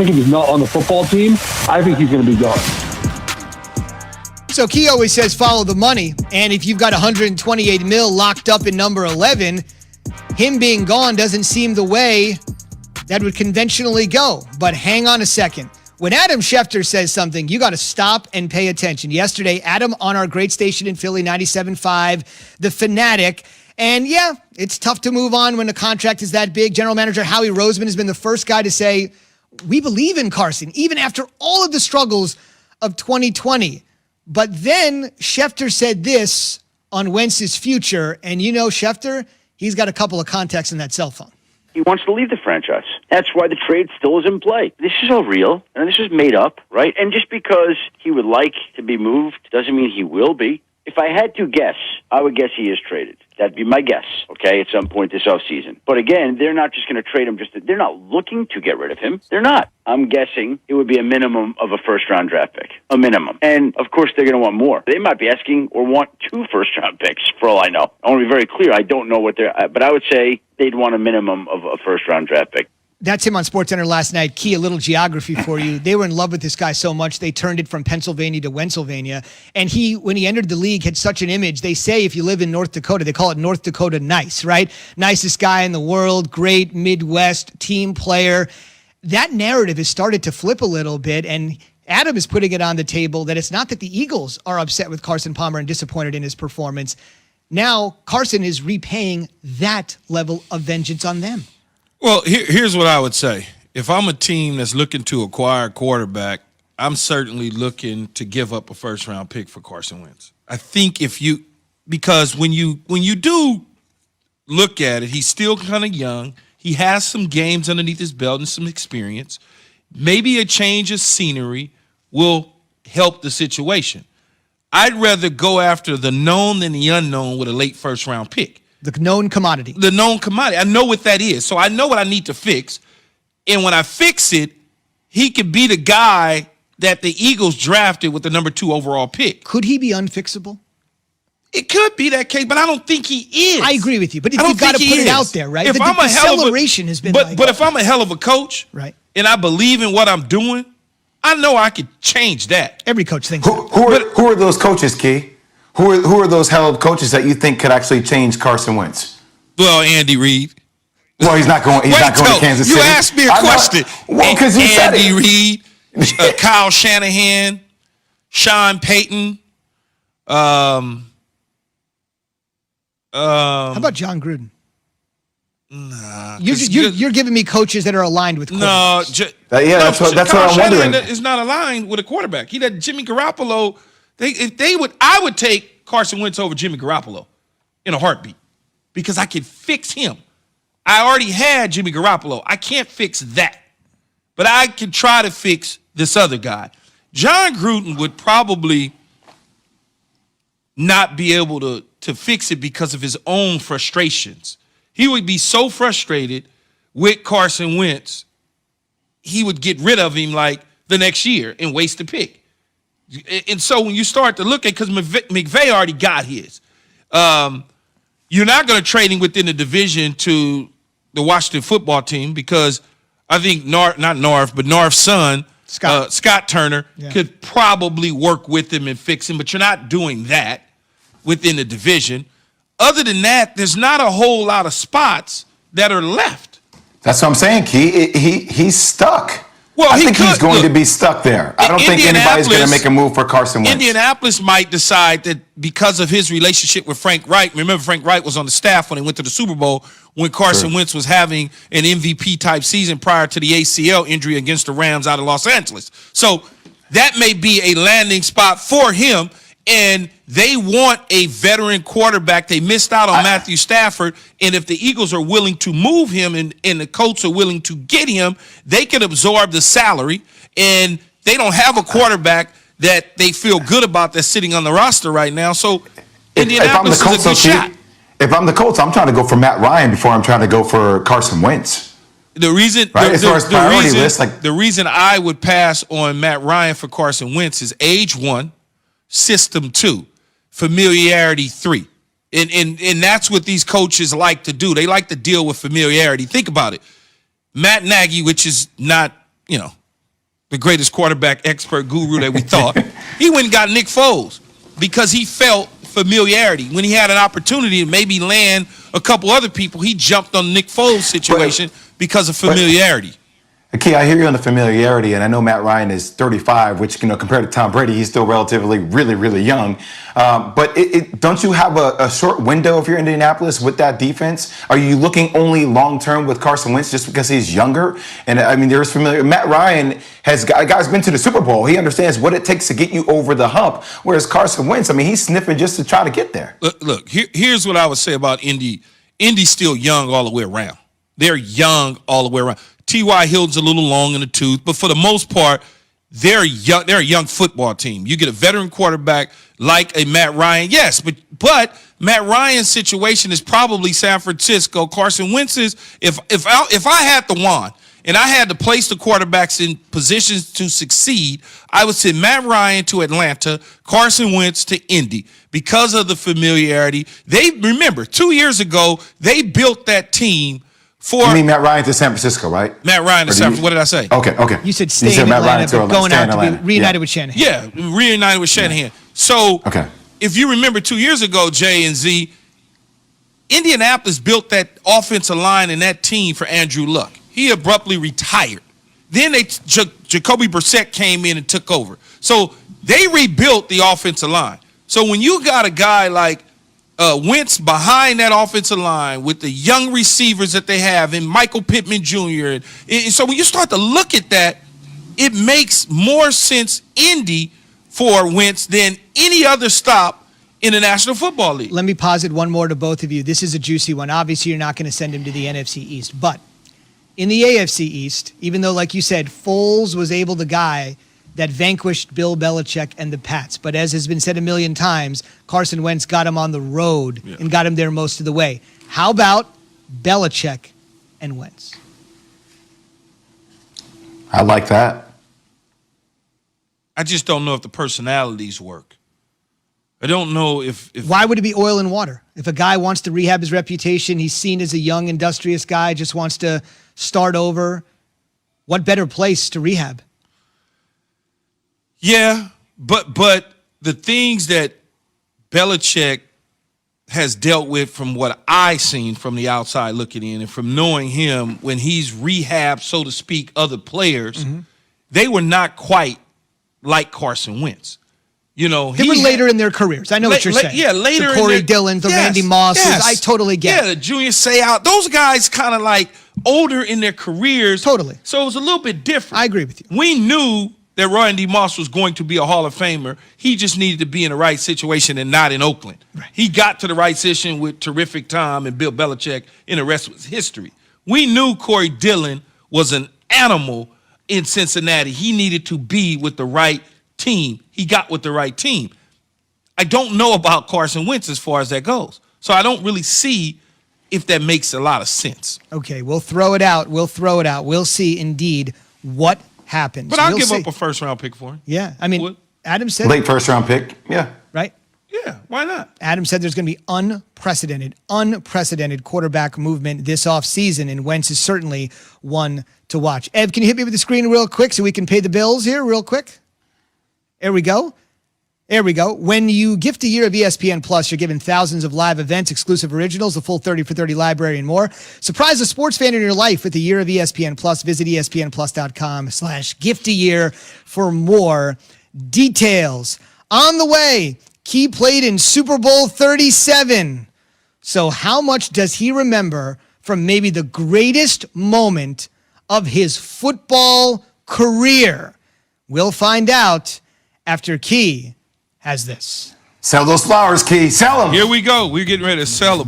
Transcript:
think if he's not on the football team, I think he's going to be gone. So Key always says follow the money. And if you've got $128 million locked up in number 11, him being gone doesn't seem the way that would conventionally go. But hang on a second. When Adam Schefter says something, you got to stop and pay attention. Yesterday, Adam on our great station in Philly, 97.5, The Fanatic. And yeah, it's tough to move on when a contract is that big. General Manager Howie Roseman has been the first guy to say, we believe in Carson, even after all of the struggles of 2020. But then Schefter said this on Wentz's future. And you know Schefter, he's got a couple of contacts in that cell phone. He wants to leave the franchise. That's why the trade still is in play. This is all real, and this is made up, right? And just because he would like to be moved doesn't mean he will be. If I had to guess, I would guess he is traded. That'd be my guess, okay, at some point this offseason. But again, they're not just going to trade him. They're not looking to get rid of him. They're not. I'm guessing it would be a minimum of a first-round draft pick, a minimum. And, of course, they're going to want more. They might be asking or want 2 first-round picks, for all I know. I want to be very clear. I don't know what but I would say they'd want a minimum of a first-round draft pick. That's him on SportsCenter last night. Key, a little geography for you. They were in love with this guy so much, they turned it from Pennsylvania to Pennsylvania. And he, when he entered the league, had such an image. They say if you live in North Dakota, they call it North Dakota nice, right? Nicest guy in the world, great Midwest team player. That narrative has started to flip a little bit, and Adam is putting it on the table that it's not that the Eagles are upset with Carson Palmer and disappointed in his performance. Now, Carson is repaying that level of vengeance on them. Well, here's what I would say. If I'm a team that's looking to acquire a quarterback, I'm certainly looking to give up a first-round pick for Carson Wentz. I think because when you do look at it, he's still kind of young. He has some games underneath his belt and some experience. Maybe a change of scenery will help the situation. I'd rather go after the known than the unknown with a late first-round pick. The known commodity. The known commodity. I know what that is. So I know what I need to fix. And when I fix it, he could be the guy that the Eagles drafted with the number 2 overall pick. Could he be unfixable? It could be that case, but I don't think he is. I agree with you. But you've got to put it out there, right? If the acceleration has been but if I'm a hell of a coach, right, and I believe in what I'm doing, I know I could change that. Every coach thinks who are those coaches, Key? Who are those hell of coaches that you think could actually change Carson Wentz? Well, Andy Reid. Well, he's not going to Kansas City. You asked me a question. Well, because you said Andy Reid, Kyle Shanahan, Sean Payton. How about John Gruden? Nah, you're giving me coaches that are aligned with quarterbacks. That's what I'm wondering. Is not aligned with a quarterback. He had Jimmy Garoppolo. I would take Carson Wentz over Jimmy Garoppolo in a heartbeat because I could fix him. I already had Jimmy Garoppolo. I can't fix that, but I can try to fix this other guy. John Gruden would probably not be able to fix it because of his own frustrations. He would be so frustrated with Carson Wentz, he would get rid of him like the next year and waste the pick. And so when you start to look at, because McVay already got his, you're not going to trade him within the division to the Washington football team because I think Norv's son, Scott Turner, could probably work with him and fix him, but you're not doing that within the division. Other than that, there's not a whole lot of spots that are left. That's what I'm saying, Key. He's stuck. Well, I think he's going to be stuck there. I don't think anybody's going to make a move for Carson Wentz. Indianapolis might decide that because of his relationship with Frank Reich. Remember, Frank Reich was on the staff when he went to the Super Bowl when Carson Wentz was having an MVP-type season prior to the ACL injury against the Rams out of Los Angeles. So that may be a landing spot for him, and they want a veteran quarterback. They missed out on Matthew Stafford, and if the Eagles are willing to move him and the Colts are willing to get him, they can absorb the salary, and they don't have a quarterback that they feel good about that's sitting on the roster right now. So Indianapolis is a good shot. If I'm the Colts, I'm trying to go for Matt Ryan before I'm trying to go for Carson Wentz. The reason, the reason I would pass on Matt Ryan for Carson Wentz is age 1, system 2, familiarity 3. And that's what these coaches like to do. They like to deal with familiarity. Think about it. Matt Nagy, which is not, the greatest quarterback expert guru that we thought. He went and got Nick Foles because he felt familiarity. When he had an opportunity to maybe land a couple other people, he jumped on Nick Foles' situation because of familiarity. Okay, I hear you on the familiarity, and I know Matt Ryan is 35, which, compared to Tom Brady, he's still relatively really, really young. But don't you have a short window if you're Indianapolis with that defense? Are you looking only long-term with Carson Wentz just because he's younger? And, I mean, there's familiar. Matt Ryan guy's been to the Super Bowl. He understands what it takes to get you over the hump, whereas Carson Wentz, I mean, he's sniffing just to try to get there. Look, here's what I would say about Indy. Indy's still young all the way around. They're young all the way around. T.Y. Hilton's a little long in the tooth, but for the most part, they're young. They're a young football team. You get a veteran quarterback like a Matt Ryan, yes, but Matt Ryan's situation is probably San Francisco. Carson Wentz's, if I had the wand and I had to place the quarterbacks in positions to succeed, I would send Matt Ryan to Atlanta, Carson Wentz to Indy because of the familiarity. Remember 2 years ago they built that team. You mean Matt Ryan to San Francisco, right? Matt Ryan to San Francisco. What did I say? Okay. You said stay in Atlanta, but going out to be reunited with Shanahan. Yeah, reunited with Shanahan. So if you remember 2 years ago, Jay and Z, Indianapolis built that offensive line and that team for Andrew Luck. He abruptly retired. Then Jacoby Brissett came in and took over. So they rebuilt the offensive line. So when you got a guy like Wentz behind that offensive line with the young receivers that they have and Michael Pittman Jr. And so when you start to look at that, it makes more sense Indy for Wentz than any other stop in the National Football League. Let me posit one more to both of you. This is a juicy one. Obviously, you're not going to send him to the NFC East. But in the AFC East, even though, like you said, Foles was the guy that vanquished Bill Belichick and the Pats. But as has been said a million times, Carson Wentz got him on the road and got him there most of the way. How about Belichick and Wentz? I like that. I just don't know if the personalities work. I don't know if Why would it be oil and water? If a guy wants to rehab his reputation, he's seen as a young, industrious guy, just wants to start over, what better place to rehab? Yeah, but the things that Belichick has dealt with from what I've seen from the outside looking in and from knowing him when he's rehabbed, so to speak, other players, they were not quite like Carson Wentz. They were later in their careers. I know what you're saying. Yeah, later the Corey Dillon, the Randy Mosses. I totally get it. Yeah, the Junior Seau. Those guys kind of like older in their careers. Totally. So it was a little bit different. I agree with you. We knew that Randy Moss was going to be a Hall of Famer. He just needed to be in the right situation and not in Oakland. Right. He got to the right situation with terrific Tom and Bill Belichick, and the rest was history. We knew Corey Dillon was an animal in Cincinnati. He needed to be with the right team. He got with the right team. I don't know about Carson Wentz as far as that goes. So I don't really see if that makes a lot of sense. Okay, we'll throw it out. We'll see indeed what happens. But I'll give up a first-round pick for him. Yeah, I mean, Adam said... Late first-round pick, yeah. Right? Yeah, why not? Adam said there's going to be unprecedented quarterback movement this offseason, and Wentz is certainly one to watch. Ev, can you hit me with the screen real quick so we can pay the bills here real quick? There we go. When you gift a year of ESPN Plus, you're given thousands of live events, exclusive originals, the full 30 for 30 library, and more. Surprise a sports fan in your life with a year of ESPN Plus. Visit ESPNplus.com/giftayear for more details. On the way, Key played in Super Bowl 37. So how much does he remember from maybe the greatest moment of his football career? We'll find out after Key has this. Sell those flowers, Key. Sell them. Here we go. We're getting ready to sell a